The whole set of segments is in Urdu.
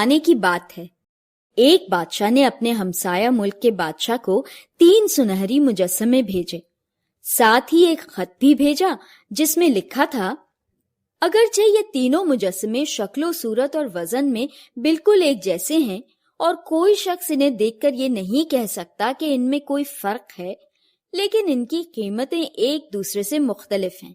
زمانے کی بات ہے، ایک بادشاہ نے اپنے ہمسایہ ملک کے بادشاہ کو 3 سنہری مجسمے بھیجے، ساتھ ہی ایک خط بھی بھیجا جس میں لکھا تھا، اگرچہ یہ تینوں مجسمے شکل و صورت اور وزن میں بالکل ایک جیسے ہیں اور کوئی شخص انہیں دیکھ کر یہ نہیں کہہ سکتا کہ ان میں کوئی فرق ہے، لیکن ان کی قیمتیں ایک دوسرے سے مختلف ہیں۔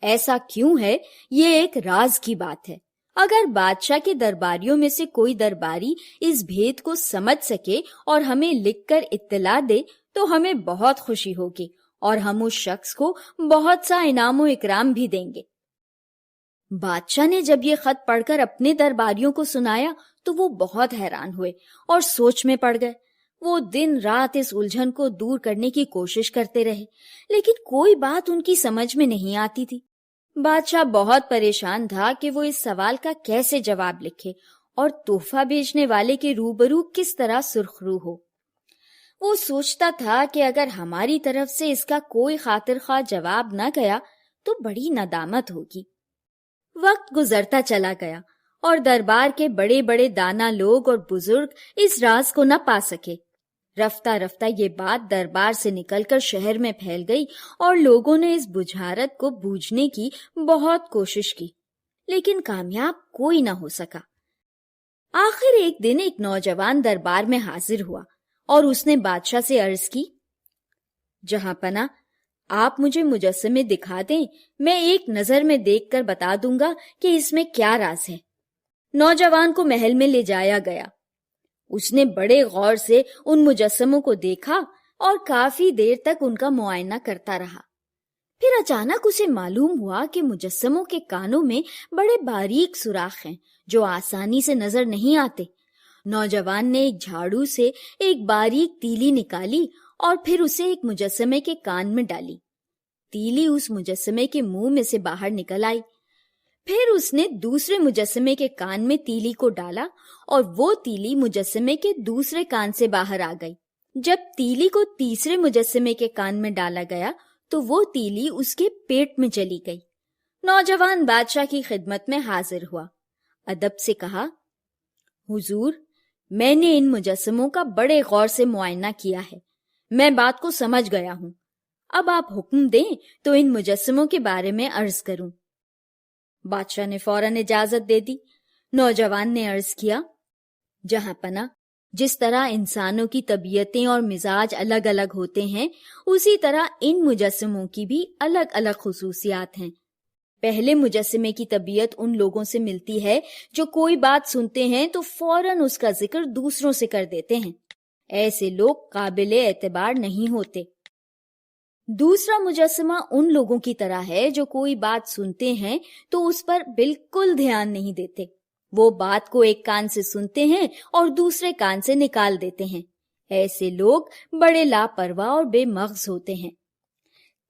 ایسا کیوں ہے؟ یہ ایک راز کی بات ہے۔ اگر بادشاہ کے درباریوں میں سے کوئی درباری اس بھید کو سمجھ سکے اور ہمیں لکھ کر اطلاع دے تو ہمیں بہت خوشی ہوگی اور ہم اس شخص کو بہت سا انعام و اکرام بھی دیں گے۔ بادشاہ نے جب یہ خط پڑھ کر اپنے درباریوں کو سنایا تو وہ بہت حیران ہوئے اور سوچ میں پڑ گئے۔ وہ دن رات اس الجھن کو دور کرنے کی کوشش کرتے رہے، لیکن کوئی بات ان کی سمجھ میں نہیں آتی تھی۔ بادشاہ بہت پریشان تھا کہ وہ اس سوال کا کیسے جواب لکھے اور تحفہ بھیجنے والے کے روبرو کس طرح سرخرو ہو۔ وہ سوچتا تھا کہ اگر ہماری طرف سے اس کا کوئی خاطر خواہ جواب نہ گیا تو بڑی ندامت ہوگی۔ وقت گزرتا چلا گیا اور دربار کے بڑے بڑے دانا لوگ اور بزرگ اس راز کو نہ پا سکے۔ رفتہ رفتہ یہ بات دربار سے نکل کر شہر میں پھیل گئی اور لوگوں نے اس بجھارت کو بوجھنے کی بہت کوشش کی، لیکن کامیاب کوئی نہ ہو سکا۔ آخر ایک دن ایک نوجوان دربار میں حاضر ہوا اور اس نے بادشاہ سے عرض کی، جہاں پناہ، آپ مجھے مجسمے دکھا دیں، میں ایک نظر میں دیکھ کر بتا دوں گا کہ اس میں کیا راز ہے۔ نوجوان کو محل میں لے جایا گیا۔ اس نے بڑے غور سے ان مجسموں کو دیکھا اور کافی دیر تک ان کا معائنہ کرتا رہا۔ پھر اچانک اسے معلوم ہوا کہ مجسموں کے کانوں میں بڑے باریک سوراخ ہیں جو آسانی سے نظر نہیں آتے۔ نوجوان نے ایک جھاڑو سے ایک باریک تیلی نکالی اور پھر اسے ایک مجسمے کے کان میں ڈالی۔ تیلی اس مجسمے کے منہ میں سے باہر نکل آئی۔ پھر اس نے دوسرے مجسمے کے کان میں تیلی کو ڈالا اور وہ تیلی مجسمے کے دوسرے کان سے باہر آ گئی۔ جب تیلی کو تیسرے مجسمے کے کان میں ڈالا گیا تو وہ تیلی اس کے پیٹ میں چلی گئی۔ نوجوان بادشاہ کی خدمت میں حاضر ہوا، ادب سے کہا، حضور، میں نے ان مجسموں کا بڑے غور سے معائنہ کیا ہے، میں بات کو سمجھ گیا ہوں۔ اب آپ حکم دیں تو ان مجسموں کے بارے میں عرض کروں۔ بادشاہ نے فوراً اجازت دے دی۔ نوجوان نے عرض کیا، جہاں پناہ، جس طرح انسانوں کی طبیعتیں اور مزاج الگ الگ ہوتے ہیں، اسی طرح ان مجسموں کی بھی الگ الگ خصوصیات ہیں۔ پہلے مجسمے کی طبیعت ان لوگوں سے ملتی ہے جو کوئی بات سنتے ہیں تو فوراً اس کا ذکر دوسروں سے کر دیتے ہیں۔ ایسے لوگ قابل اعتبار نہیں ہوتے۔ دوسرا مجسمہ ان لوگوں کی طرح ہے جو کوئی بات سنتے ہیں تو اس پر بالکل دھیان نہیں دیتے۔ وہ بات کو ایک کان سے سنتے ہیں اور دوسرے کان سے نکال دیتے ہیں۔ ایسے لوگ بڑے لاپرواہ اور بے مغز ہوتے ہیں۔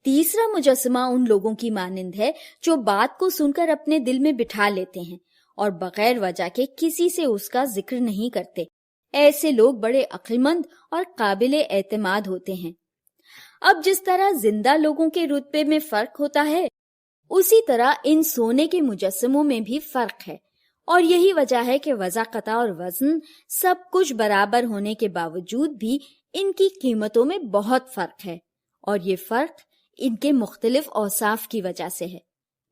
تیسرا مجسمہ ان لوگوں کی مانند ہے جو بات کو سن کر اپنے دل میں بٹھا لیتے ہیں اور بغیر وجہ کے کسی سے اس کا ذکر نہیں کرتے۔ ایسے لوگ بڑے عقل مند اور قابل اعتماد ہوتے ہیں۔ اب جس طرح زندہ لوگوں کے رتبے میں فرق ہوتا ہے، اسی طرح ان سونے کے مجسموں میں بھی فرق ہے، اور یہی وجہ ہے کہ وضاقت اور وزن سب کچھ برابر ہونے کے باوجود بھی ان کی قیمتوں میں بہت فرق ہے، اور یہ فرق ان کے مختلف اوصاف کی وجہ سے ہے۔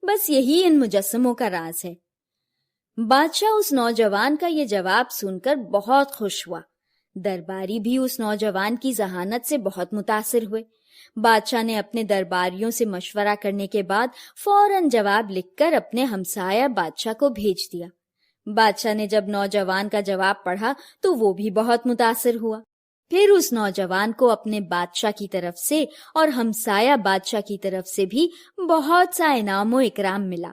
بس یہی ان مجسموں کا راز ہے۔ بادشاہ اس نوجوان کا یہ جواب سن کر بہت خوش ہوا۔ درباری بھی اس نوجوان کی ذہانت سے بہت متاثر ہوئے۔ بادشاہ نے اپنے درباریوں سے مشورہ کرنے کے بعد فوراً جواب لکھ کر اپنے ہمسایہ بادشاہ کو بھیج دیا۔ بادشاہ نے جب نوجوان کا جواب پڑھا تو وہ بھی بہت متاثر ہوا۔ پھر اس نوجوان کو اپنے بادشاہ کی طرف سے اور ہمسایہ بادشاہ کی طرف سے بھی بہت سا انعام و اکرام ملا۔